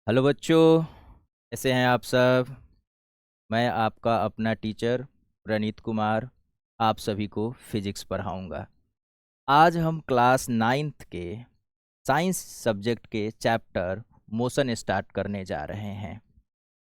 Hello बच्चों, कैसे हैं आप सब। मैं आपका अपना टीचर प्रणीत कुमार आप सभी को फिजिक्स पढ़ाऊंगा। आज हम क्लास नाइन्थ के साइंस सब्जेक्ट के चैप्टर मोशन स्टार्ट करने जा रहे हैं।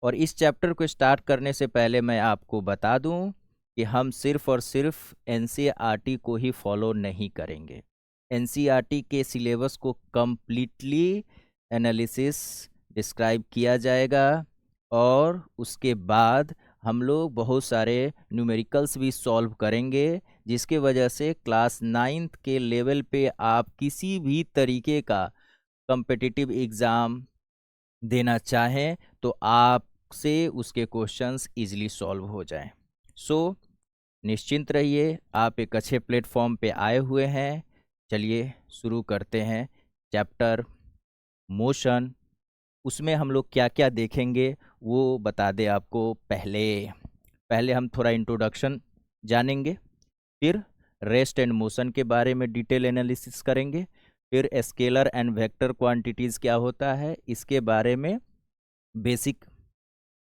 और इस चैप्टर को स्टार्ट करने से पहले मैं आपको बता दूं कि हम सिर्फ और सिर्फ एनसीईआरटी को ही फॉलो नहीं करेंगे। एनसीईआरटी के सिलेबस को कम्प्लीटली एनालिसिस डिस्क्राइब किया जाएगा और उसके बाद हम लोग बहुत सारे न्यूमेरिकल्स भी सॉल्व करेंगे, जिसके वजह से क्लास नाइन्थ के लेवल पे आप किसी भी तरीके का कम्पिटिटिव एग्ज़ाम देना चाहें तो आपसे उसके क्वेश्चंस इजीली सॉल्व हो जाएं। सो निश्चिंत रहिए, आप एक अच्छे प्लेटफॉर्म पे आए हुए हैं। चलिए शुरू करते हैं चैप्टर मोशन। उसमें हम लोग क्या क्या देखेंगे वो बता दे आपको। पहले पहले हम थोड़ा इंट्रोडक्शन जानेंगे, फिर रेस्ट एंड मोशन के बारे में डिटेल एनालिसिस करेंगे, फिर स्केलर एंड वेक्टर क्वांटिटीज़ क्या होता है इसके बारे में बेसिक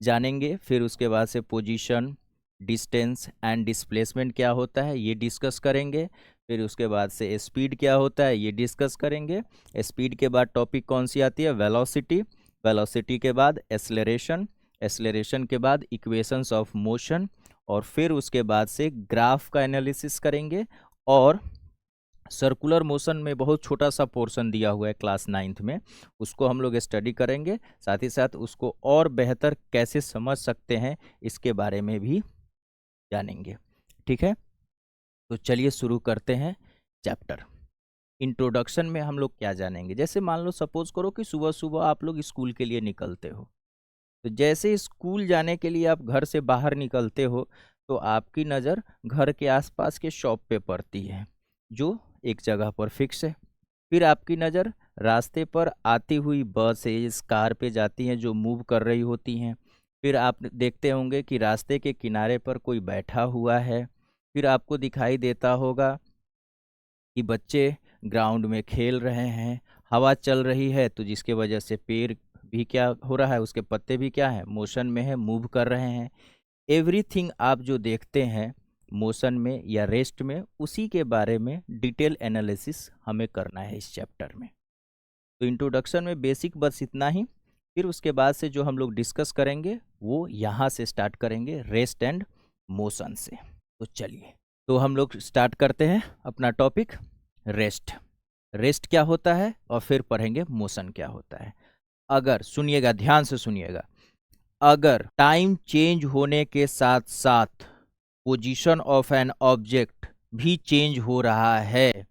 जानेंगे, फिर उसके बाद से पोजीशन, डिस्टेंस एंड डिस्प्लेसमेंट क्या होता है ये डिस्कस करेंगे, फिर उसके बाद से स्पीड क्या होता है ये डिस्कस करेंगे। स्पीड के बाद टॉपिक कौन सी आती है, वेलोसिटी। वेलोसिटी के बाद एक्सेलरेशन, एक्सेलरेशन के बाद इक्वेशंस ऑफ मोशन, और फिर उसके बाद से ग्राफ का एनालिसिस करेंगे। और सर्कुलर मोशन में बहुत छोटा सा पोर्शन दिया हुआ है क्लास नाइन्थ में, उसको हम लोग स्टडी करेंगे। साथ ही साथ उसको और बेहतर कैसे समझ सकते हैं इसके बारे में भी जानेंगे। ठीक है, तो चलिए शुरू करते हैं चैप्टर। इंट्रोडक्शन में हम लोग क्या जानेंगे, जैसे मान लो सपोज करो कि सुबह सुबह आप लोग स्कूल के लिए निकलते हो। तो जैसे स्कूल जाने के लिए आप घर से बाहर निकलते हो तो आपकी नज़र घर के आसपास के शॉप पे पड़ती है जो एक जगह पर फिक्स है। फिर आपकी नज़र रास्ते पर आती हुई बसेस, कार पे जाती हैं जो मूव कर रही होती हैं। फिर आप देखते होंगे कि रास्ते के किनारे पर कोई बैठा हुआ है। फिर आपको दिखाई देता होगा कि बच्चे ग्राउंड में खेल रहे हैं। हवा चल रही है तो जिसके वजह से पेड़ भी क्या हो रहा है, उसके पत्ते भी क्या है, मोशन में है, मूव कर रहे हैं। एवरीथिंग आप जो देखते हैं मोशन में या रेस्ट में, उसी के बारे में डिटेल एनालिसिस हमें करना है इस चैप्टर में। तो इंट्रोडक्शन में बेसिक बस इतना ही। फिर उसके बाद से जो हम लोग डिस्कस करेंगे वो यहाँ से स्टार्ट करेंगे, रेस्ट एंड मोशन से। तो चलिए, तो हम लोग स्टार्ट करते हैं अपना टॉपिक रेस्ट। रेस्ट क्या होता है और फिर पढ़ेंगे मोशन क्या होता है। अगर सुनिएगा, ध्यान से सुनिएगा, अगर टाइम चेंज होने के साथ साथ पोजीशन ऑफ एन ऑब्जेक्ट भी चेंज हो रहा है,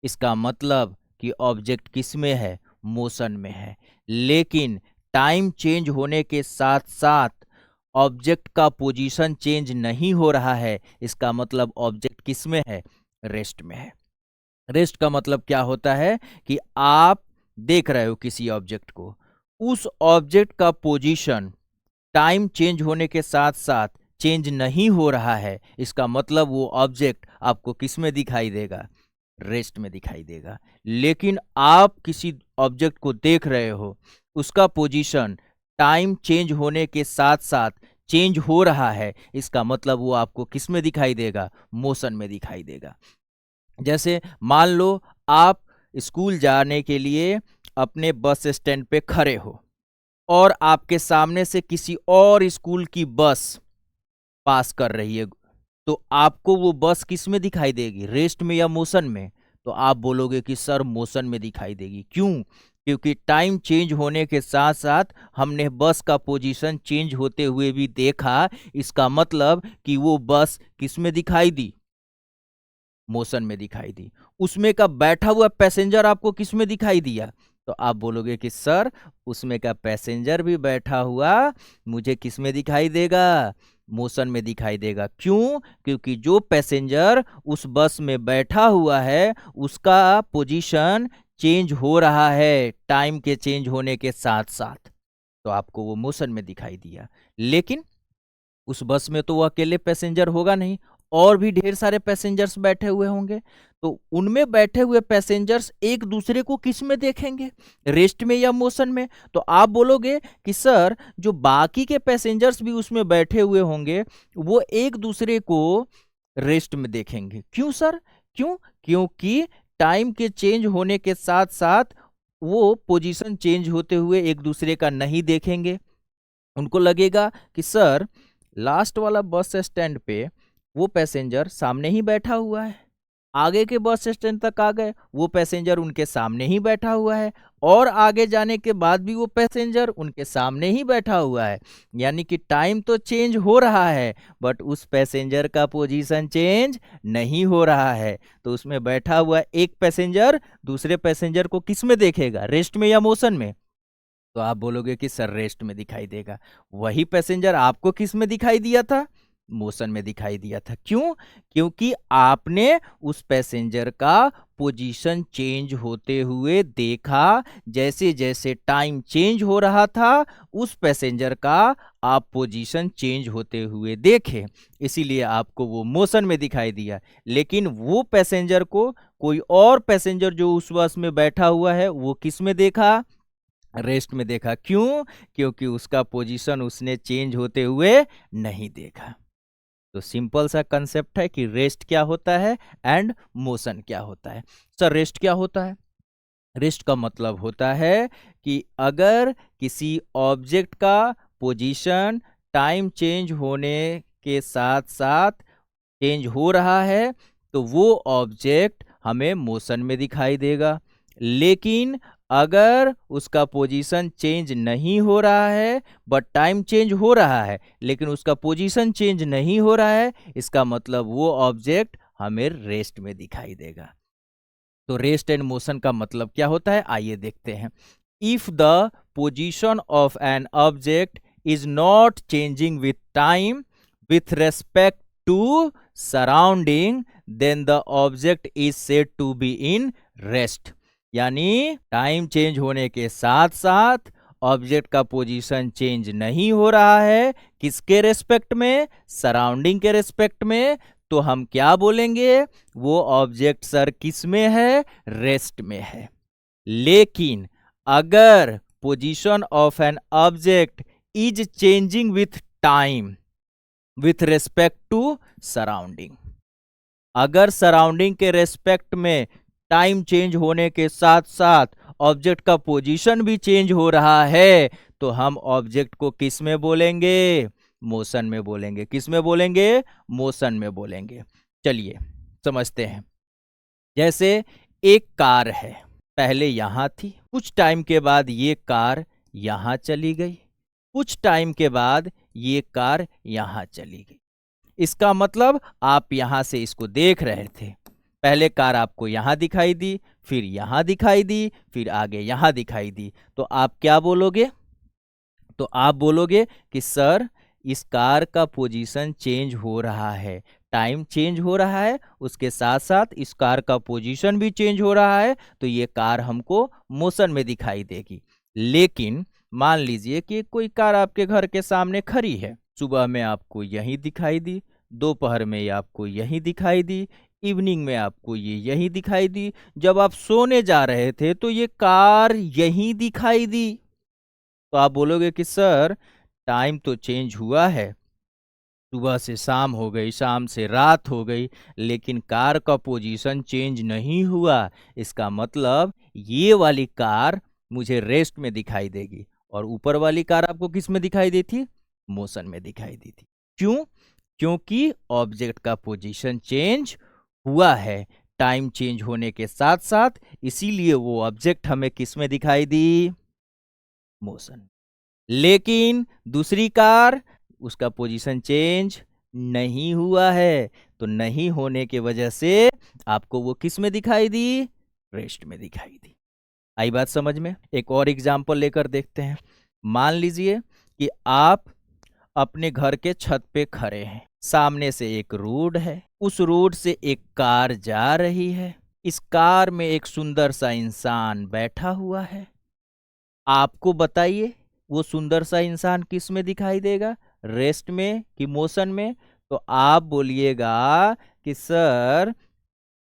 इसका मतलब कि ऑब्जेक्ट किस में है, मोशन में है। लेकिन टाइम चेंज होने के साथ साथ ऑब्जेक्ट का पोजीशन चेंज नहीं हो रहा है, इसका मतलब ऑब्जेक्ट किस में है, रेस्ट में है। रेस्ट का मतलब क्या होता है कि आप देख रहे हो किसी ऑब्जेक्ट को, उस ऑब्जेक्ट का पोजीशन टाइम चेंज होने के साथ साथ चेंज नहीं हो रहा है, इसका मतलब वो ऑब्जेक्ट आपको किस में दिखाई देगा, रेस्ट में दिखाई देगा। लेकिन आप किसी ऑब्जेक्ट को देख रहे हो, उसका पोजीशन टाइम चेंज होने के साथ साथ चेंज हो रहा है, इसका मतलब वो आपको किस में दिखाई देगा, मोशन में दिखाई देगा। जैसे मान लो आप स्कूल जाने के लिए अपने बस स्टैंड पे खड़े हो और आपके सामने से किसी और स्कूल की बस पास कर रही है, तो आपको वो बस किस में दिखाई देगी, रेस्ट में या मोशन में। तो आप बोलोगे कि सर मोशन में दिखाई देगी। क्यों? क्योंकि टाइम चेंज होने के साथ साथ हमने बस का पोजीशन चेंज होते हुए भी देखा, इसका मतलब कि वो बस किस में दिखाई दी, मोशन में दिखाई दी। उसमें का बैठा हुआ पैसेंजर आपको किस में दिखाई दिया, तो आप बोलोगे कि सर उसमें का पैसेंजर भी बैठा हुआ मुझे किस में दिखाई देगा, मोशन में दिखाई देगा। क्यों? क्योंकि जो पैसेंजर उस बस में बैठा हुआ है उसका पोजीशन चेंज हो रहा है टाइम के चेंज होने के साथ साथ, तो आपको वो मोशन में दिखाई दिया। लेकिन उस बस में तो वो अकेले पैसेंजर होगा नहीं, और भी ढेर सारे पैसेंजर्स बैठे हुए होंगे, तो उनमें बैठे हुए पैसेंजर्स एक दूसरे को किस में देखेंगे, रेस्ट में या मोशन में? तो आप बोलोगे कि सर जो बाकी के पैसेंजर्स भी उसमें बैठे हुए होंगे वो एक दूसरे को रेस्ट में देखेंगे। क्यों सर? क्यों? क्योंकि टाइम के चेंज होने के साथ साथ वो पोजीशन चेंज होते हुए एक दूसरे का नहीं देखेंगे। उनको लगेगा कि सर लास्ट वाला बस स्टैंड पे वो पैसेंजर सामने ही बैठा हुआ है, आगे के बस स्टैंड तक आ गए वो पैसेंजर उनके सामने ही बैठा हुआ है, और आगे जाने के बाद भी वो पैसेंजर उनके सामने ही बैठा हुआ है। यानी कि टाइम तो चेंज हो रहा है बट उस पैसेंजर का पोजीशन चेंज नहीं हो रहा है। तो उसमें बैठा हुआ एक पैसेंजर दूसरे पैसेंजर को किस में देखेगा, रेस्ट में या मोशन में? तो आप बोलोगे कि सर रेस्ट में दिखाई देगा। वही पैसेंजर आपको किस में दिखाई दिया था, मोशन में दिखाई दिया था। क्यों? क्योंकि आपने उस पैसेंजर का पोजीशन चेंज होते हुए देखा। जैसे जैसे टाइम चेंज हो रहा था उस पैसेंजर का आप पोजीशन चेंज होते हुए देखे, इसीलिए आपको वो मोशन में दिखाई दिया। लेकिन वो पैसेंजर को कोई और पैसेंजर जो उस बस में बैठा हुआ है वो किस में देखा, रेस्ट में देखा। क्यों? क्योंकि उसका पोजीशन उसने चेंज होते हुए नहीं देखा। तो सिंपल सा कंसेप्ट है कि रेस्ट क्या होता है एंड मोशन क्या होता है। सर रेस्ट क्या होता है? रेस्ट का मतलब होता है कि अगर किसी ऑब्जेक्ट का पोजीशन टाइम चेंज होने के साथ साथ चेंज हो रहा है तो वो ऑब्जेक्ट हमें मोशन में दिखाई देगा। लेकिन अगर उसका पोजीशन चेंज नहीं हो रहा है बट टाइम चेंज हो रहा है लेकिन उसका पोजीशन चेंज नहीं हो रहा है, इसका मतलब वो ऑब्जेक्ट हमें रेस्ट में दिखाई देगा। तो रेस्ट एंड मोशन का मतलब क्या होता है, आइए देखते हैं। If the position of an object is not changing with time with respect to surrounding then the object is said to be in rest। यानी टाइम चेंज होने के साथ साथ ऑब्जेक्ट का पोजीशन चेंज नहीं हो रहा है, किसके रेस्पेक्ट में, सराउंडिंग के रेस्पेक्ट में, तो हम क्या बोलेंगे, वो ऑब्जेक्ट सर किस में है, रेस्ट में है। लेकिन अगर position of an object is changing with time with respect to surrounding, अगर सराउंडिंग के रेस्पेक्ट में टाइम चेंज होने के साथ साथ ऑब्जेक्ट का पोजीशन भी चेंज हो रहा है तो हम ऑब्जेक्ट को किस में बोलेंगे, मोशन में बोलेंगे। किस में बोलेंगे, मोशन में बोलेंगे। चलिए समझते हैं। जैसे एक कार है, पहले यहां थी, कुछ टाइम के बाद ये कार यहां चली गई, कुछ टाइम के बाद ये कार यहां चली गई। इसका मतलब आप यहां से इसको देख रहे थे, पहले कार आपको यहां दिखाई दी, फिर यहां दिखाई दी, फिर आगे यहां दिखाई दी, तो आप क्या बोलोगे, तो आप बोलोगे कि सर इस कार का पोजीशन चेंज हो रहा है, टाइम चेंज हो रहा है, उसके साथ साथ इस कार का पोजीशन भी चेंज हो रहा है, तो ये कार हमको मोशन में दिखाई देगी। लेकिन मान लीजिए कि कोई कार आपके घर के सामने खड़ी है, सुबह में आपको यही दिखाई दी, दोपहर में आपको यही दिखाई दी, इवनिंग में आपको ये यही दिखाई दी, जब आप सोने जा रहे थे तो ये कार यही दिखाई दी। तो आप बोलोगे कि सर टाइम तो चेंज हुआ है, सुबह से शाम हो गई, शाम से रात हो गई, लेकिन कार का पोजीशन चेंज नहीं हुआ। इसका मतलब ये वाली कार मुझे रेस्ट में दिखाई देगी और ऊपर वाली कार आपको किस में दिखाई दी थी, मोशन में दिखाई दी थी। क्यों? क्योंकि ऑब्जेक्ट का पोजीशन चेंज हुआ है टाइम चेंज होने के साथ साथ, इसीलिए वो ऑब्जेक्ट हमें किस में दिखाई दी, मोशन। लेकिन दूसरी कार, उसका पोजीशन चेंज नहीं हुआ है, तो नहीं होने के वजह से आपको वो किस में दिखाई दी, रेस्ट में दिखाई दी। आई बात समझ में? एक और एग्जांपल लेकर देखते हैं। मान लीजिए कि आप अपने घर के छत पे खड़े हैं, सामने से एक रोड है, उस रोड से एक कार जा रही है, इस कार में एक सुंदर सा इंसान बैठा हुआ है। आपको बताइए वो सुंदर सा इंसान किस में दिखाई देगा, रेस्ट में कि मोशन में? तो आप बोलिएगा कि सर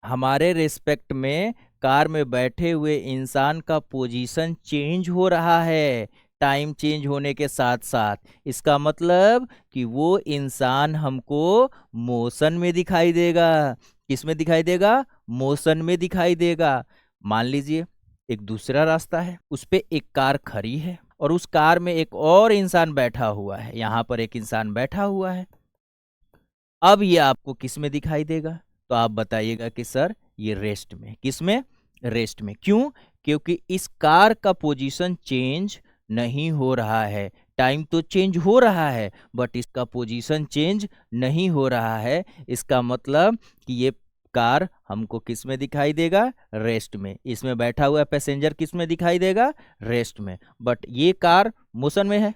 हमारे रिस्पेक्ट में कार में बैठे हुए इंसान का पोजीशन चेंज हो रहा है टाइम चेंज होने के साथ साथ। इसका मतलब कि वो इंसान हमको मोशन में दिखाई देगा। किस में दिखाई देगा? मोशन में दिखाई देगा। मान लीजिए एक दूसरा रास्ता है, उस पे एक कार खड़ी है और उस कार में एक और इंसान बैठा हुआ है। यहां पर एक इंसान बैठा हुआ है। अब ये आपको किस में दिखाई देगा? तो आप बताइएगा कि सर ये रेस्ट में। किस में? रेस्ट में। क्यों? क्योंकि इस कार का पोजीशन चेंज नहीं हो रहा है। टाइम तो चेंज हो रहा है बट इसका पोजीशन चेंज नहीं हो रहा है। इसका मतलब कि ये कार हमको किस में दिखाई देगा? रेस्ट में। इसमें बैठा हुआ पैसेंजर किस में दिखाई देगा? रेस्ट में। बट ये कार मोशन में है।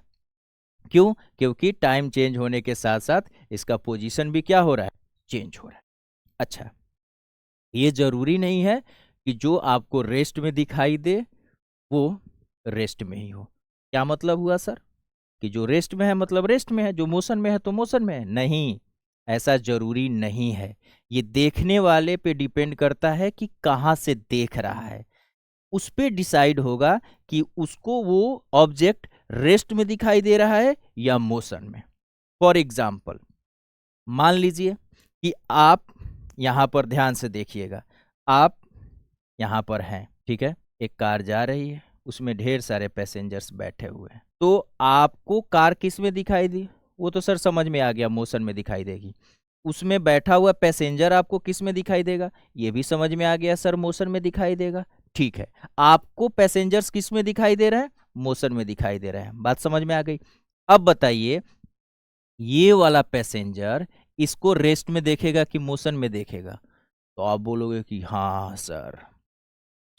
क्यों? क्योंकि टाइम चेंज होने के साथ साथ इसका पोजीशन भी क्या हो रहा है? चेंज हो रहा है। अच्छा, ये जरूरी नहीं है कि जो आपको रेस्ट में दिखाई दे वो रेस्ट में ही हो। क्या मतलब हुआ सर? कि जो रेस्ट में है मतलब रेस्ट में है, जो मोशन में है तो मोशन में है? नहीं, ऐसा जरूरी नहीं है। ये देखने वाले पे डिपेंड करता है कि कहाँ से देख रहा है। उस पे डिसाइड होगा कि उसको वो ऑब्जेक्ट रेस्ट में दिखाई दे रहा है या मोशन में। फॉर एग्जाम्पल, मान लीजिए कि आप यहां पर ध्यान से देखिएगा। आप यहां पर हैं, ठीक है, एक कार जा रही है, उसमें ढेर सारे पैसेंजर्स बैठे हुए हैं। तो आपको कार किस में दिखाई दी? वो तो सर समझ में आ गया, मोशन में दिखाई देगी। उसमें बैठा हुआ पैसेंजर आपको किस में दिखाई देगा? ये भी समझ में आ गया सर, मोशन में दिखाई देगा। ठीक है, आपको पैसेंजर्स किस में दिखाई दे रहे हैं? मोशन में दिखाई दे रहे हैं। बात समझ में आ गई। अब बताइए, ये वाला पैसेंजर इसको रेस्ट में देखेगा कि मोशन में देखेगा? तो आप बोलोगे कि हाँ सर,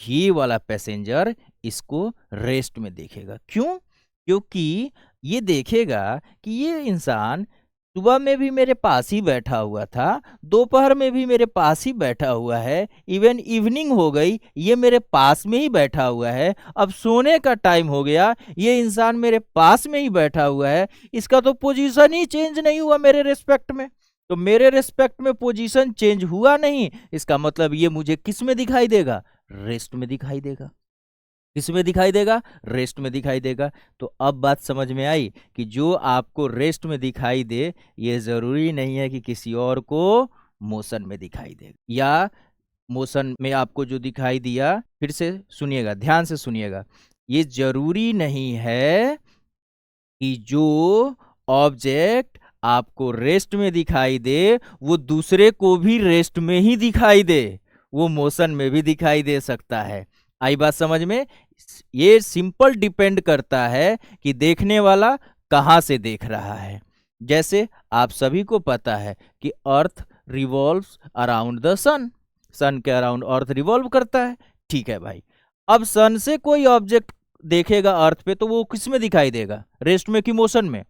ये वाला पैसेंजर इसको रेस्ट में देखेगा। क्यों? क्योंकि ये देखेगा कि ये इंसान सुबह में भी मेरे पास ही बैठा हुआ था, दोपहर में भी मेरे पास ही बैठा हुआ है, इवन इवनिंग हो गई ये मेरे पास में ही बैठा हुआ है, अब सोने का टाइम हो गया ये इंसान मेरे पास में ही बैठा हुआ है। इसका तो पोजीशन ही चेंज नहीं हुआ मेरे रिस्पेक्ट में। तो मेरे रिस्पेक्ट में पोजीशन चेंज हुआ नहीं, इसका मतलब ये मुझे किस में दिखाई देगा? रेस्ट में दिखाई देगा। किस में दिखाई देगा? रेस्ट में दिखाई देगा। तो अब बात समझ में आई कि जो आपको रेस्ट में दिखाई दे ये जरूरी नहीं है कि किसी और को मोशन में दिखाई दे। या मोशन में आपको जो दिखाई दिया, फिर से सुनिएगा, ध्यान से सुनिएगा, ये जरूरी नहीं है कि जो ऑब्जेक्ट आपको रेस्ट में दिखाई दे वो दूसरे को भी रेस्ट में ही दिखाई दे, वो मोशन में भी दिखाई दे सकता है। आई बात समझ में? ये सिंपल डिपेंड करता है कि देखने वाला कहाँ से देख रहा है। जैसे आप सभी को पता है कि अर्थ रिवॉल्व्स अराउंड द सन, सन के अराउंड अर्थ रिवॉल्व करता है। ठीक है भाई, अब सन से कोई ऑब्जेक्ट देखेगा अर्थ पे तो वो किस में दिखाई देगा? रेस्ट में कि मोशन में?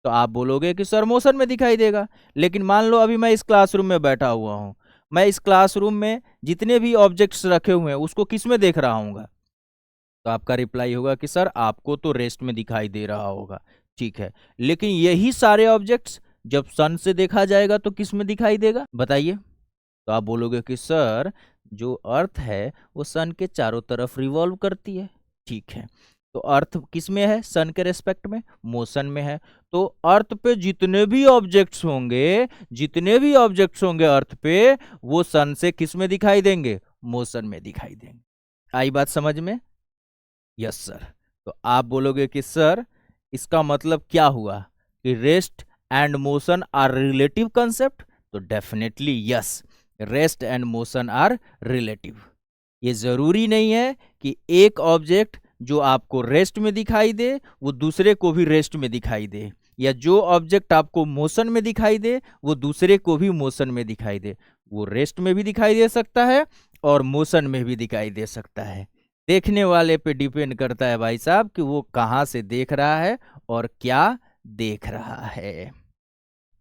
तो आप बोलोगे कि सर मोशन में दिखाई देगा। लेकिन मान लो अभी मैं इस क्लासरूम में बैठा हुआ हूँ, मैं इस क्लासरूम में जितने भी ऑब्जेक्ट्स रखे हुए हैं उसको किस में देख रहा हूँ? तो आपका रिप्लाई होगा कि सर आपको तो रेस्ट में दिखाई दे रहा होगा। ठीक है, लेकिन यही सारे ऑब्जेक्ट्स जब सन से देखा जाएगा तो किस में दिखाई देगा? बताइए। तो आप बोलोगे कि सर जो अर्थ है वो सन के चारों तरफ रिवॉल्व करती है। ठीक है, तो अर्थ किस में है? सन के रेस्पेक्ट में, मोशन में है। तो अर्थ पे जितने भी ऑब्जेक्ट्स होंगे, जितने भी ऑब्जेक्ट्स होंगे अर्थ पे, वो सन से किस में दिखाई देंगे? मोशन में दिखाई देंगे। आई बात समझ में? Yes sir. तो आप बोलोगे कि सर इसका मतलब क्या हुआ कि rest and motion are relative concept? तो definitely yes, rest and motion are relative. ये जरूरी नहीं है कि एक ऑब्जेक्ट जो आपको रेस्ट में दिखाई दे वो दूसरे को भी रेस्ट में दिखाई दे, या जो ऑब्जेक्ट आपको मोशन में दिखाई दे वो दूसरे को भी मोशन में दिखाई दे। वो रेस्ट में भी दिखाई दे सकता है और मोशन में भी दिखाई दे सकता है। देखने वाले पे डिपेंड करता है भाई साहब कि वो कहाँ से देख रहा है और क्या देख रहा है।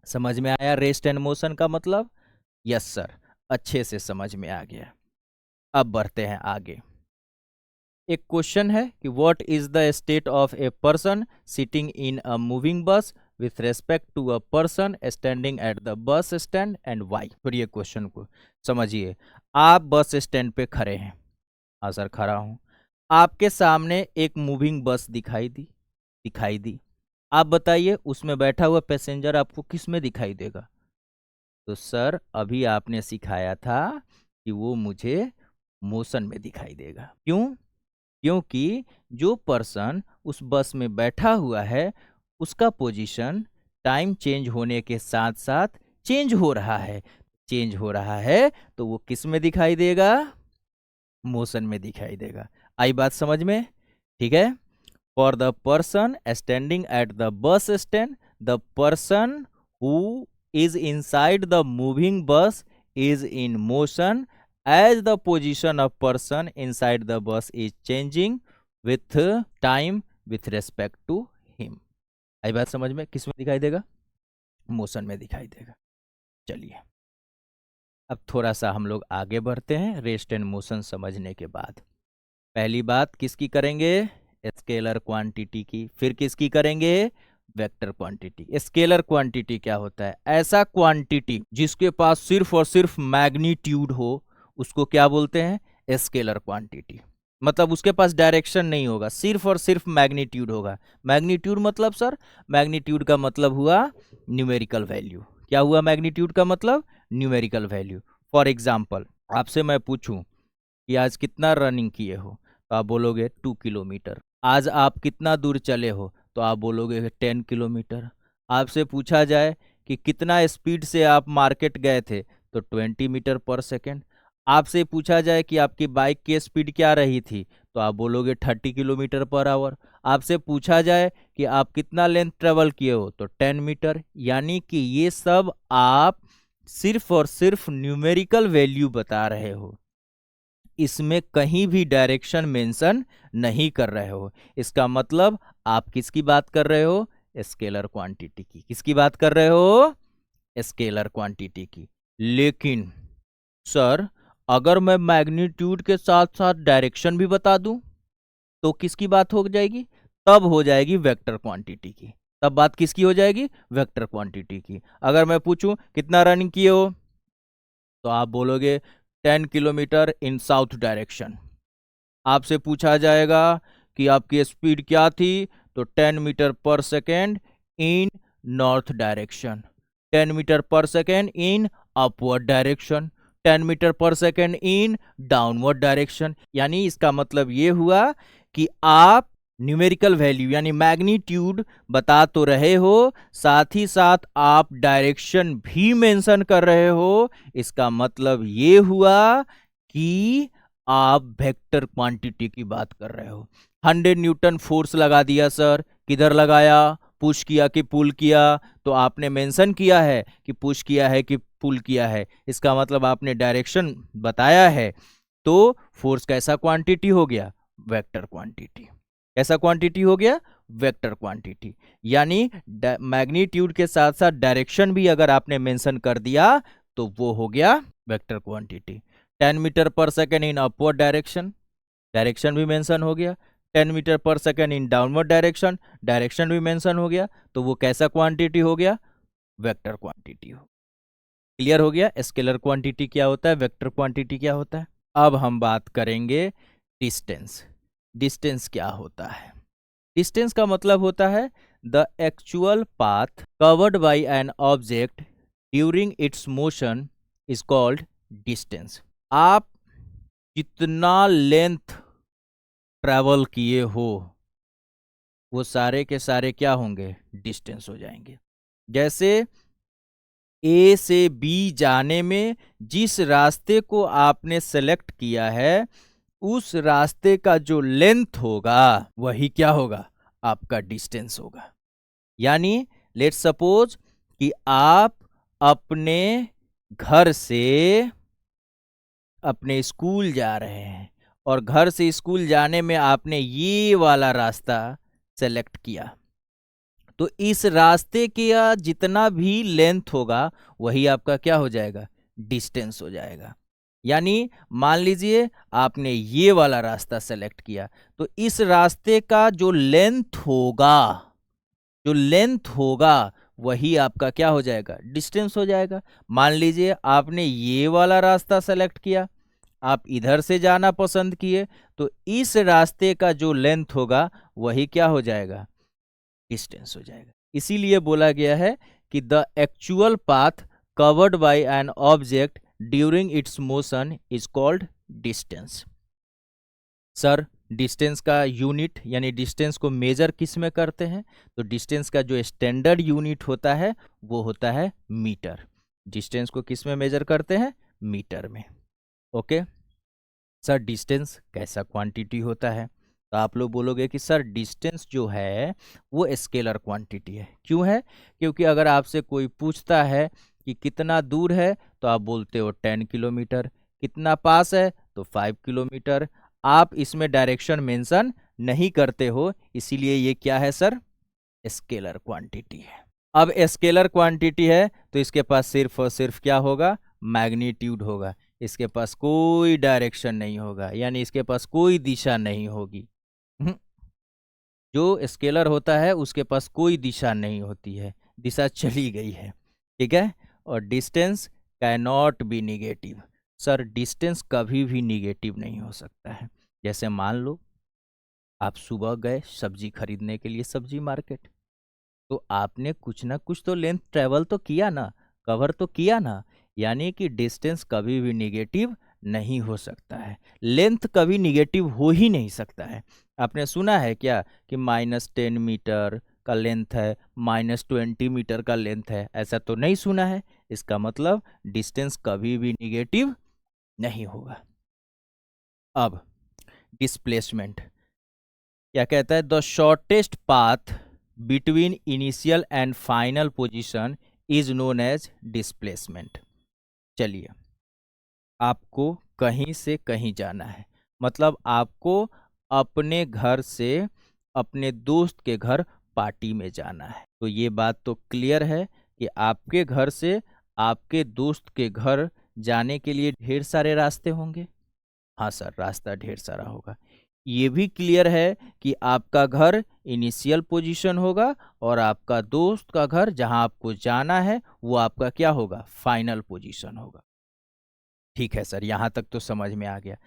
समझ में आया रेस्ट एंड मोशन का मतलब? यस सर, अच्छे से समझ में आ गया। अब बढ़ते हैं आगे। एक क्वेश्चन है कि what is the state of a person sitting in a moving बस with respect to a person standing at the bus stand and why? फिर ये क्वेश्चन को समझिए। आप बस स्टैंड पे खड़े हैं। हाँ सर खड़ा हूँ। आपके सामने एक मूविंग बस दिखाई दी। आप बताइए उसमें बैठा हुआ पैसेंजर आपको किस में दिखाई देगा? तो सर अभी आपने सिखाया था कि वो मुझे मोशन में दिखाई देगा। क्यों? क्योंकि जो पर्सन उस बस में बैठा हुआ है उसका पोजीशन टाइम चेंज होने के साथ साथ चेंज हो रहा है तो वो किस में दिखाई देगा? मोशन में दिखाई देगा। आई बात समझ में? ठीक है। For the person standing at the bus stand, the person who is inside the moving bus is in motion as the position of person inside the bus is changing with time with respect to him। आई बात समझ में? किस में दिखाई देगा? Motion में दिखाई देगा। चलिए अब थोड़ा सा हम लोग आगे बढ़ते हैं रेस्ट एंड मोशन समझने के बाद। पहली बात किसकी करेंगे? स्केलर क्वांटिटी की। फिर किसकी करेंगे? Vector quantity. स्केलर क्वांटिटी क्या होता है? ऐसा क्वांटिटी जिसके पास सिर्फ और सिर्फ मैग्नीट्यूड हो उसको क्या बोलते हैं? Scalar quantity. मतलब उसके पास डायरेक्शन नहीं होगा, सिर्फ और सिर्फ मैग्नीट्यूड होगा। मैग्नीट्यूड मतलब सर, मैग्नीट्यूड का मतलब हुआ न्यूमेरिकल वैल्यू। क्या हुआ मैग्नीट्यूड का मतलब? Numerical value. फॉर एग्जाम्पल आपसे मैं पूछूं कि आज कितना रनिंग किए हो तो आप बोलोगे 2 किलोमीटर। आज आप कितना दूर चले हो तो आप बोलोगे 10 किलोमीटर। आपसे पूछा जाए कि कितना स्पीड से आप मार्केट गए थे तो 20 मीटर पर सेकेंड। आपसे पूछा जाए कि आपकी बाइक की स्पीड क्या रही थी तो आप बोलोगे 30 किलोमीटर पर आवर। आपसे पूछा जाए कि आप कितना लेंथ ट्रेवल किए हो तो 10 मीटर। यानी कि ये सब आप सिर्फ और सिर्फ न्यूमेरिकल वैल्यू बता रहे हो, इसमें कहीं भी डायरेक्शन मेंशन नहीं कर रहे हो। इसका मतलब आप किसकी बात कर रहे हो? स्केलर क्वांटिटी की। किसकी बात कर रहे हो? स्केलर क्वांटिटी की। लेकिन सर अगर मैं मैग्नीट्यूड के साथ साथ डायरेक्शन भी बता दूं तो किसकी बात हो जाएगी? तब हो जाएगी वेक्टर क्वांटिटी की। तब बात किसकी हो जाएगी? वेक्टर क्वांटिटी की। अगर मैं पूछूं कितना रनिंग किए हो तो आप बोलोगे 10 किलोमीटर इन साउथ डायरेक्शन। आपसे पूछा जाएगा कि आपकी स्पीड क्या थी तो 10 metre per second in north direction, 10 metre per second in upward direction, 10 metre per second in downward direction. यानी इसका मतलब ये हुआ कि आप न्यूमेरिकल वैल्यू यानी मैग्नीट्यूड बता तो रहे हो, साथ ही साथ आप डायरेक्शन भी मेंशन कर रहे हो। इसका मतलब ये हुआ कि आप वेक्टर क्वांटिटी की बात कर रहे हो। 100 न्यूटन फोर्स लगा दिया सर, किधर लगाया? पुश किया कि पुल किया? तो आपने मेंशन किया है कि पुश किया है कि पुल किया है। इसका मतलब आपने डायरेक्शन बताया है। तो फोर्स कैसा क्वांटिटी हो गया? Vector quantity. ऐसा क्वांटिटी हो गया वेक्टर क्वांटिटी। यानी मैग्नीट्यूड के साथ साथ डायरेक्शन भी अगर आपने मेंशन कर दिया तो वो हो गया vector quantity. 10 metre per second in upward direction, direction भी मेंशन हो गया। 10 metre per second in downward direction, direction भी मेंशन हो गया। तो वो कैसा क्वांटिटी हो गया? वेक्टर क्वांटिटी हो। क्लियर हो गया स्केलर क्वांटिटी क्या होता है, वेक्टर क्वांटिटी क्या होता है। अब हम बात करेंगे डिस्टेंस। डिस्टेंस क्या होता है? डिस्टेंस का मतलब होता है the actual path covered by an object during its motion is called distance. आप कितना लेंथ ट्रैवल किए हो वो सारे के सारे क्या होंगे? डिस्टेंस हो जाएंगे। जैसे ए से बी जाने में जिस रास्ते को आपने सेलेक्ट किया है उस रास्ते का जो लेंथ होगा वही क्या होगा? आपका डिस्टेंस होगा। यानी लेट्स सपोज कि आप अपने घर से अपने स्कूल जा रहे हैं और घर से स्कूल जाने में आपने ये वाला रास्ता सेलेक्ट किया, तो इस रास्ते का जितना भी लेंथ होगा वही आपका क्या हो जाएगा? डिस्टेंस हो जाएगा। यानी मान लीजिए आपने ये वाला रास्ता सेलेक्ट किया तो इस रास्ते का जो लेंथ होगा जो लेंथ होगा वही आपका क्या हो जाएगा, डिस्टेंस हो जाएगा। मान लीजिए आपने ये वाला रास्ता सेलेक्ट किया, आप इधर से जाना पसंद किए, तो इस रास्ते का जो लेंथ होगा वही क्या हो जाएगा, डिस्टेंस हो जाएगा। इसीलिए बोला गया है कि the actual path covered by an object during its motion is called distance. Sir distance का यूनिट यानी डिस्टेंस को मेजर किस में करते हैं, तो डिस्टेंस का जो स्टैंडर्ड यूनिट होता है वो होता है मीटर। डिस्टेंस को किस में मेजर करते हैं, मीटर में। ओके सर डिस्टेंस कैसा क्वांटिटी होता है, तो आप लोग बोलोगे कि सर डिस्टेंस जो है वो स्केलर क्वांटिटी है। क्यों है, क्योंकि अगर आपसे कोई पूछता है कि कितना दूर है तो आप बोलते हो 10 किलोमीटर, कितना पास है तो 5 किलोमीटर। आप इसमें डायरेक्शन मेंशन नहीं करते हो, इसीलिए ये क्या है सर, स्केलर क्वांटिटी है। अब स्केलर क्वांटिटी है तो इसके पास सिर्फ और सिर्फ क्या होगा, मैग्नीट्यूड होगा। इसके पास कोई डायरेक्शन नहीं होगा, यानी इसके पास कोई दिशा नहीं होगी। हम्म, जो स्केलर होता है उसके पास कोई दिशा नहीं होती है, दिशा चली गई है। ठीक है, और distance can not be negative. Sir distance कभी भी निगेटिव नहीं हो सकता है। जैसे मान लो आप सुबह गए सब्जी खरीदने के लिए सब्जी मार्केट, तो आपने कुछ ना कुछ तो लेंथ ट्रेवल तो किया ना, कवर तो किया ना, यानी कि डिस्टेंस कभी भी निगेटिव नहीं हो सकता है, लेंथ कभी निगेटिव हो ही नहीं सकता है। आपने सुना है क्या कि -10 मीटर का लेंथ है, -20 मीटर का लेंथ है, ऐसा तो नहीं सुना है। इसका मतलब डिस्टेंस कभी भी निगेटिव नहीं होगा। अब डिस्प्लेसमेंट क्या कहता है, the shortest path between initial and final position is known as displacement. चलिए आपको कहीं से कहीं जाना है, मतलब आपको अपने घर से अपने दोस्त के घर पार्टी में जाना है, तो ये बात तो क्लियर है कि आपके घर से आपके दोस्त के घर जाने के लिए ढेर सारे रास्ते होंगे। हाँ सर रास्ता ढेर सारा होगा। ये भी क्लियर है कि आपका घर इनिशियल पोजीशन होगा और आपका दोस्त का घर जहां आपको जाना है वो आपका क्या होगा, फाइनल पोजीशन होगा। ठीक है सर, यहां तक तो समझ में आ गया।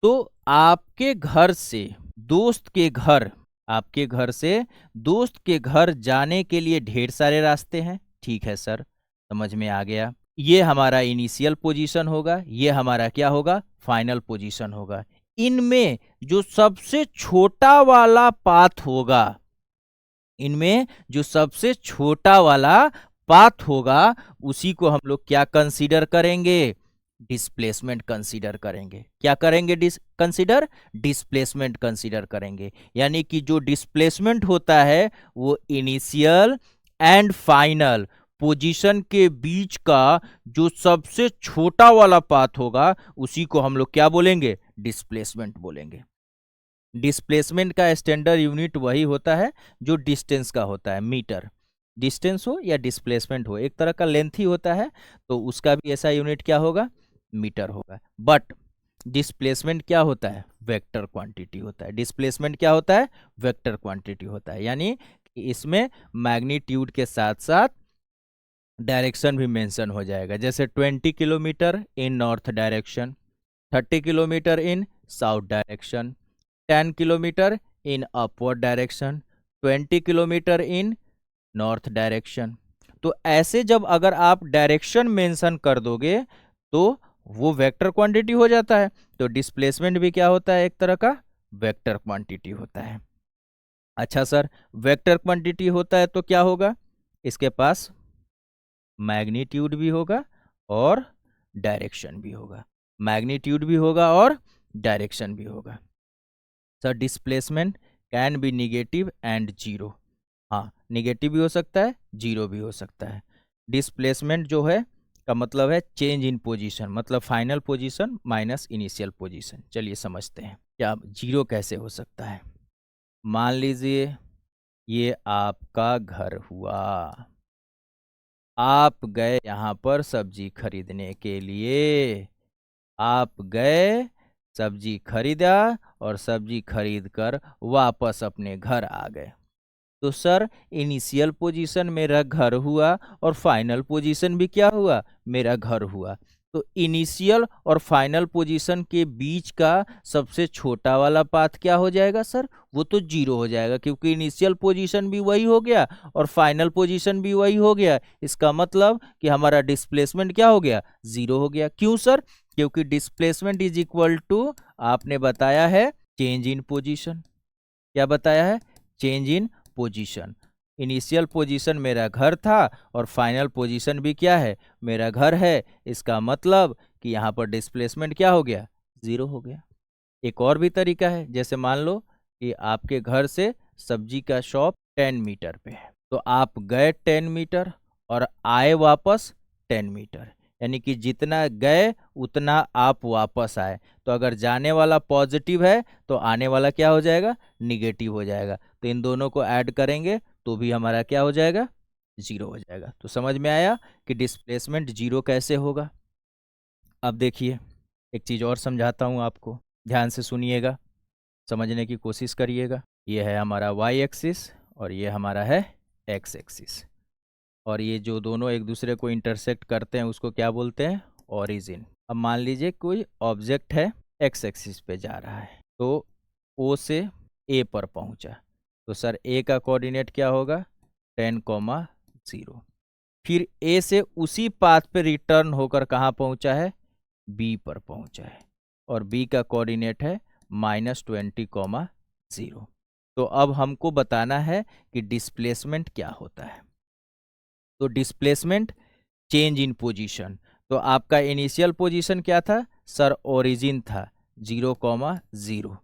तो आपके घर से दोस्त के घर, आपके घर से दोस्त के घर जाने के लिए ढेर सारे रास्ते हैं। ठीक है सर, समझ में आ गया। ये हमारा इनिशियल पोजीशन होगा, ये हमारा क्या होगा, फाइनल पोजीशन होगा। इनमें जो सबसे छोटा वाला पाथ होगा, इनमें जो सबसे छोटा वाला पाथ होगा उसी को हम लोग क्या कंसीडर करेंगे, डिस्प्लेसमेंट कंसीडर करेंगे। क्या करेंगे, कंसीडर डिस्प्लेसमेंट कंसीडर करेंगे। यानी कि जो डिस्प्लेसमेंट होता है वो इनिशियल एंड फाइनल पोजीशन के बीच का जो सबसे छोटा वाला पाथ होगा उसी को हम लोग क्या बोलेंगे, डिस्प्लेसमेंट बोलेंगे। डिस्प्लेसमेंट का स्टैंडर्ड यूनिट वही होता है जो डिस्टेंस का होता है, मीटर। डिस्टेंस हो या डिस्प्लेसमेंट हो, एक तरह का लेंथ ही होता है, तो उसका भी ऐसा यूनिट क्या होगा, मीटर होगा। बट डिस्प्लेसमेंट क्या होता है, वेक्टर क्वांटिटी होता है। डिस्प्लेसमेंट क्या होता है, वेक्टर क्वांटिटी होता है, यानी कि इसमें मैग्नीट्यूड के साथ साथ डायरेक्शन भी मेंशन हो जाएगा। जैसे 20 किलोमीटर इन नॉर्थ डायरेक्शन, 30 किलोमीटर इन साउथ डायरेक्शन, 10 किलोमीटर इन अपवर्ड डायरेक्शन, 20 किलोमीटर इन नॉर्थ डायरेक्शन। तो ऐसे जब अगर आप डायरेक्शन मेंशन कर दोगे तो वो वेक्टर क्वांटिटी हो जाता है। तो डिस्प्लेसमेंट भी क्या होता है, एक तरह का वेक्टर क्वांटिटी होता है। अच्छा सर, वेक्टर क्वांटिटी होता है तो क्या होगा, इसके पास मैग्नीट्यूड भी होगा और डायरेक्शन भी होगा, मैग्नीट्यूड भी होगा और डायरेक्शन भी होगा। Sir displacement can be negative and zero, हाँ निगेटिव भी हो सकता है, जीरो भी हो सकता है। डिस्प्लेसमेंट जो है का मतलब है चेंज इन पोजीशन, मतलब final position minus initial position. चलिए समझते हैं क्या जीरो कैसे हो सकता है। मान लीजिए ये आपका घर हुआ, आप गए यहाँ पर सब्जी खरीदने के लिए, आप गए सब्जी खरीदा और सब्जी खरीद कर वापस अपने घर आ गए। तो सर इनिशियल पोजीशन मेरा घर हुआ और फाइनल पोजीशन भी क्या हुआ, मेरा घर हुआ। तो इनिशियल और फाइनल पोजीशन के बीच का सबसे छोटा वाला पाथ क्या हो जाएगा सर, वो तो 0 हो जाएगा, क्योंकि इनिशियल पोजीशन भी वही हो गया और फाइनल पोजीशन भी वही हो गया। इसका मतलब कि हमारा डिस्प्लेसमेंट क्या हो गया, 0 हो गया। क्यों सर, क्योंकि डिस्प्लेसमेंट इज इक्वल टू, आपने बताया है, चेंज इन पोजीशन। क्या बताया है, change in position. Initial position मेरा घर था और फाइनल पोजीशन भी क्या है, मेरा घर है। इसका मतलब कि यहाँ पर डिस्प्लेसमेंट क्या हो गया, 0 हो गया। एक और भी तरीका है, जैसे मान लो कि आपके घर से सब्जी का शॉप 10 मीटर पे है, तो आप गए 10 मीटर और आए वापस 10 मीटर, यानी कि जितना गए उतना आप वापस आए। तो अगर जाने वाला पॉजिटिव है तो आने वाला क्या हो जाएगा, निगेटिव हो जाएगा। तो इन दोनों को ऐड करेंगे तो भी हमारा क्या हो जाएगा, 0 हो जाएगा। तो समझ में आया कि डिस्प्लेसमेंट 0 कैसे होगा। अब देखिए एक चीज़ और समझाता हूँ आपको, ध्यान से सुनिएगा, समझने की कोशिश करिएगा। ये है हमारा वाई एक्सिस और ये हमारा है एक्स एक्सिस, और ये जो दोनों एक दूसरे को इंटरसेक्ट करते हैं उसको क्या बोलते हैं, ओरिजिन। अब मान लीजिए कोई ऑब्जेक्ट है एक्स एक्सिस पे जा रहा है, तो ओ से ए पर पहुंचा, तो सर ए का कोऑर्डिनेट क्या होगा, 10,0। फिर ए से उसी पाथ पे रिटर्न होकर कहाँ पहुंचा है, बी पर पहुंचा है, और बी का कोऑर्डिनेट है -20,0। तो अब हमको बताना है कि डिस्प्लेसमेंट क्या होता है। तो डिस्प्लेसमेंट चेंज इन पोजीशन, तो आपका इनिशियल पोजीशन क्या था सर, ओरिजिन था 0,0,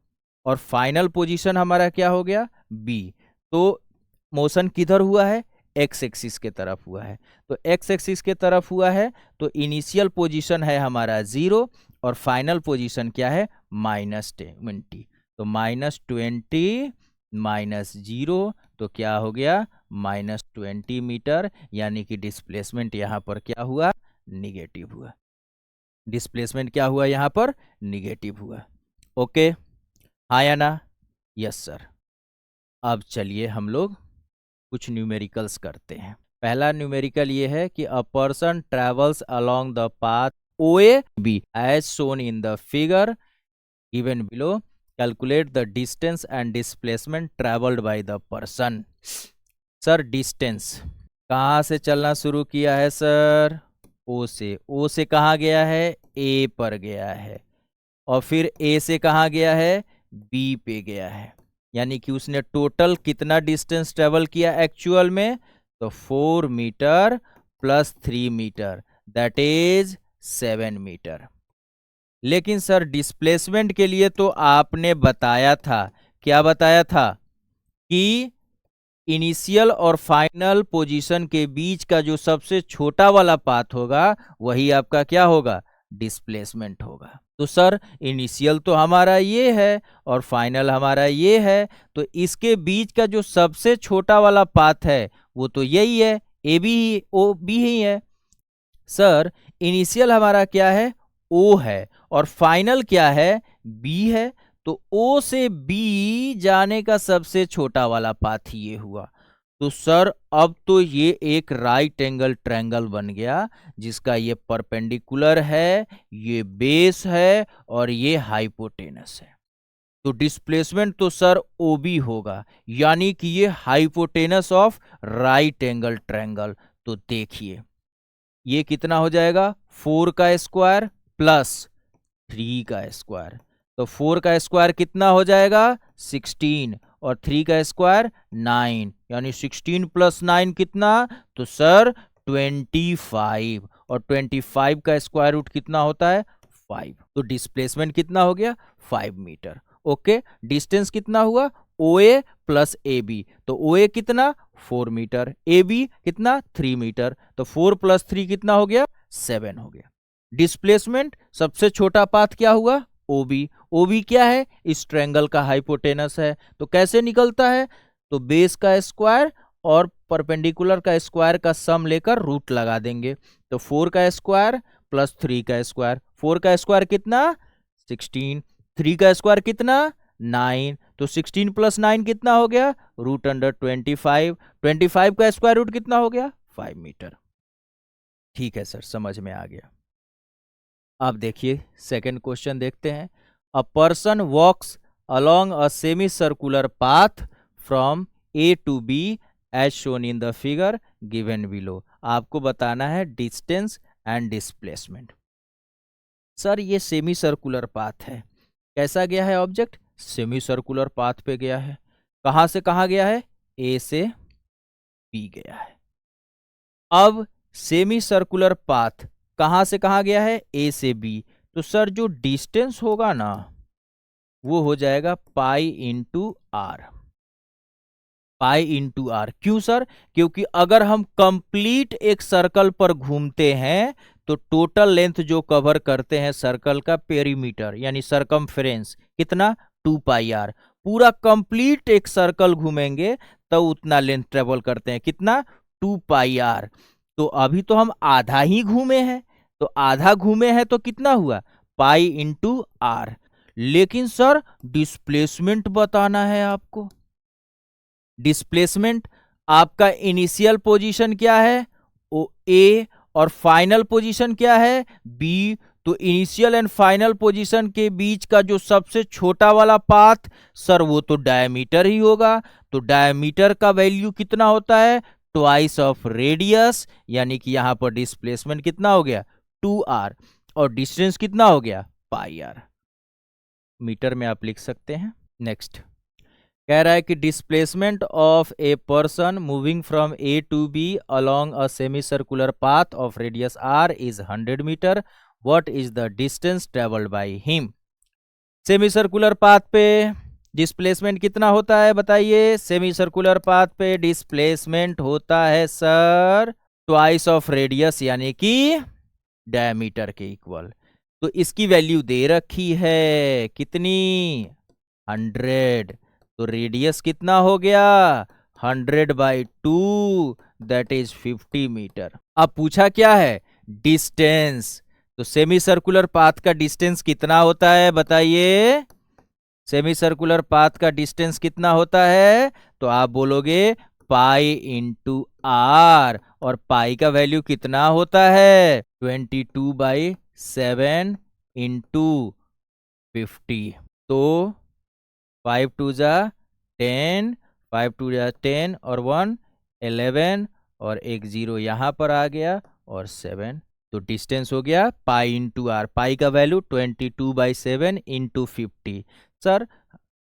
और फाइनल पोजीशन हमारा क्या हो गया, बी। तो मोशन किधर हुआ है, एक्स एक्सिस के तरफ हुआ है। तो एक्स एक्सिस के तरफ हुआ है तो इनिशियल पोजीशन है हमारा 0 और फाइनल पोजीशन क्या है, -20। तो -20 -0 तो क्या हो गया, -20 मीटर, यानी कि डिस्प्लेसमेंट यहाँ पर क्या हुआ, निगेटिव हुआ। डिस्प्लेसमेंट क्या हुआ यहाँ पर, निगेटिव हुआ। ओके, हाँ या ना, यस सर। अब चलिए हम लोग कुछ न्यूमेरिकल्स करते हैं। पहला न्यूमेरिकल ये है कि a person travels along the path OAB as shown in the figure given below, calculate the distance and displacement travelled by the person. Sir distance कहाँ से चलना शुरू किया है सर, ओ से कहाँ गया है, ए पर गया है, और फिर ए से कहाँ गया है, बी पे गया है, यानी कि उसने टोटल कितना डिस्टेंस ट्रेवल किया एक्चुअल में, तो 4 meter plus 3 meter, that is 7 meter. लेकिन सर डिस्प्लेसमेंट के लिए तो आपने बताया था, क्या बताया था, कि इनिशियल और फाइनल पोजीशन के बीच का जो सबसे छोटा वाला पाथ होगा वही आपका क्या होगा, डिस्प्लेसमेंट होगा। तो सर इनिशियल तो हमारा ये है और फाइनल हमारा ये है, तो इसके बीच का जो सबसे छोटा वाला पाथ है वो तो यही है, A B he, O B ही है। सर इनिशियल हमारा क्या है, ओ है, और फाइनल क्या है, बी है। तो ओ से बी जाने का सबसे छोटा वाला पाथ ये हुआ। तो सर अब तो ये एक राइट एंगल ट्रायंगल बन गया, जिसका ये परपेंडिकुलर है, ये बेस है और ये हाइपोटेनस है। तो डिस्प्लेसमेंट तो सर ओबी होगा, यानी कि ये hypotenuse of right angle triangle. तो देखिए ये कितना हो जाएगा, 4 का स्क्वायर प्लस 3 का स्क्वायर। तो 4 का स्क्वायर कितना हो जाएगा, 16, और 3 का स्क्वायर 9, यानी 16 प्लस 9 कितना, तो सर 25, और 25 का स्क्वायर रूट कितना होता है, 5। तो डिस्प्लेसमेंट कितना हो गया, 5 मीटर। ओके, डिस्टेंस कितना हुआ, OA प्लस AB, तो OA कितना, 4 मीटर, AB कितना, 3 मीटर, तो 4 प्लस 3 कितना हो गया, 7 हो गया। डिस्प्लेसमेंट सबसे छोटा पाथ क्या हुआ, ओबी। ओबी क्या है, इस ट्रायंगल का हाइपोटेनस है। तो कैसे निकलता है, तो बेस का स्क्वायर और परपेंडिकुलर का स्क्वायर का सम लेकर रूट लगा देंगे। तो 4 का स्क्वायर प्लस 3 का स्क्वायर, 4 का स्क्वायर कितना, 16, 3 का स्क्वायर कितना, 9, तो 16 + 9 कितना हो गया, √25। 25 का स्क्वायर रूट कितना हो गया, 5 मीटर। ठीक है सर, समझ में आ गया। अब देखिए सेकंड क्वेश्चन देखते हैं। A person walks along a semi circular path from A to B as shown in the figure given below. आपको बताना है डिस्टेंस एंड डिस्प्लेसमेंट। सर ये सेमी सर्कुलर पाथ है, कैसा गया है ऑब्जेक्ट, सेमी सर्कुलर पाथ पे गया है। कहां से कहां गया है, ए से बी गया है। अब सेमी सर्कुलर पाथ कहां से कहां गया है, ए से बी, तो सर जो डिस्टेंस होगा ना वो हो जाएगा pi into r. Pi into r, क्यों सर, क्योंकि अगर हम कंप्लीट एक सर्कल पर घूमते हैं तो टोटल लेंथ जो कवर करते हैं सर्कल का पेरीमीटर यानी सरकमफ्रेंस कितना, 2 पाई आर। पूरा कंप्लीट एक सर्कल घूमेंगे तो उतना लेंथ ट्रेवल करते हैं, कितना, 2 पाई आर। तो अभी तो हम आधा ही घूमे हैं, तो आधा घूमे हैं तो कितना हुआ, पाई इंटू आर। लेकिन सर डिस्प्लेसमेंट बताना है आपको। डिस्प्लेसमेंट आपका इनिशियल पोजीशन क्या है, ओ ए, और फाइनल पोजीशन क्या है, बी। तो इनिशियल एंड फाइनल पोजीशन के बीच का जो सबसे छोटा वाला पाथ सर वो तो डायमीटर ही होगा। तो डायमीटर का वैल्यू कितना होता है, ट्वाइस ऑफ रेडियस, यानी कि यहां पर डिस्प्लेसमेंट कितना हो गया, 2r, और डिस्टेंस कितना हो गया, पाई आर। मीटर में आप लिख सकते हैं। नेक्स्ट कह रहा है कि displacement of a person moving from A to B along a semi circular path of radius r is 100 meter. What is the distance travelled by him. Semi circular path पे डिस्प्लेसमेंट कितना होता है बताइए, semi circular path पे displacement होता है sir twice of radius यानी कि डायमीटर के इक्वल। तो इसकी वैल्यू दे रखी है कितनी, 100। तो रेडियस कितना हो गया, 100/2 दैट इज 50 मीटर। अब पूछा क्या है, डिस्टेंस। तो सेमी सर्कुलर पाथ का डिस्टेंस कितना होता है बताइए, सेमी सर्कुलर पाथ का डिस्टेंस कितना होता है, तो आप बोलोगे पाई इंटू आर, और पाई का वैल्यू कितना होता है, 22/7 इंटू 50। तो 5 2 जा 10, 5 2 जा 10 और 1 11 और एक 0 यहाँ पर आ गया और 7। तो डिस्टेंस हो गया पाई इंटू आर। पाई का वैल्यू 22/7 इंटू 50। सर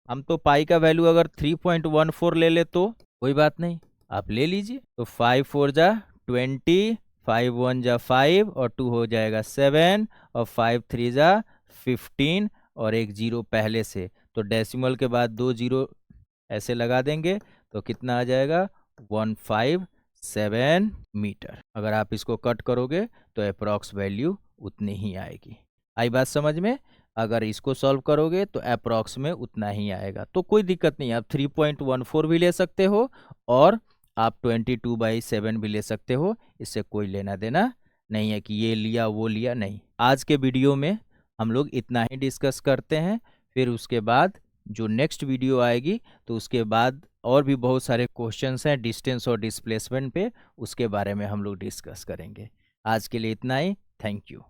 हम तो पाई का वैल्यू अगर 3.14 ले ले तो कोई बात नहीं, आप ले लीजिए। तो 5 4 जा 20, 5 1 जा 5 और 2 हो जाएगा 7 और 5 3 जा 15 और एक 0 पहले से। तो डेसिमल के बाद 2 0 ऐसे लगा देंगे तो कितना आ जाएगा, 157 मीटर। अगर आप इसको कट करोगे तो अप्रॉक्स वैल्यू उतनी ही आएगी। आई बात समझ में। अगर इसको सॉल्व करोगे तो अप्रॉक्स में उतना ही आएगा। तो कोई दिक्कत नहीं, आप 3.14 भी ले सकते हो और आप 22/7 भी ले सकते हो, इससे कोई लेना देना नहीं है कि ये लिया वो लिया, नहीं। आज के वीडियो में हम लोग इतना ही डिस्कस करते हैं, फिर उसके बाद जो नेक्स्ट वीडियो आएगी तो उसके बाद और भी बहुत सारे क्वेश्चंस हैं डिस्टेंस और डिस्प्लेसमेंट पे, उसके बारे में हम लोग डिस्कस करेंगे। आज के लिए इतना ही, थैंक यू।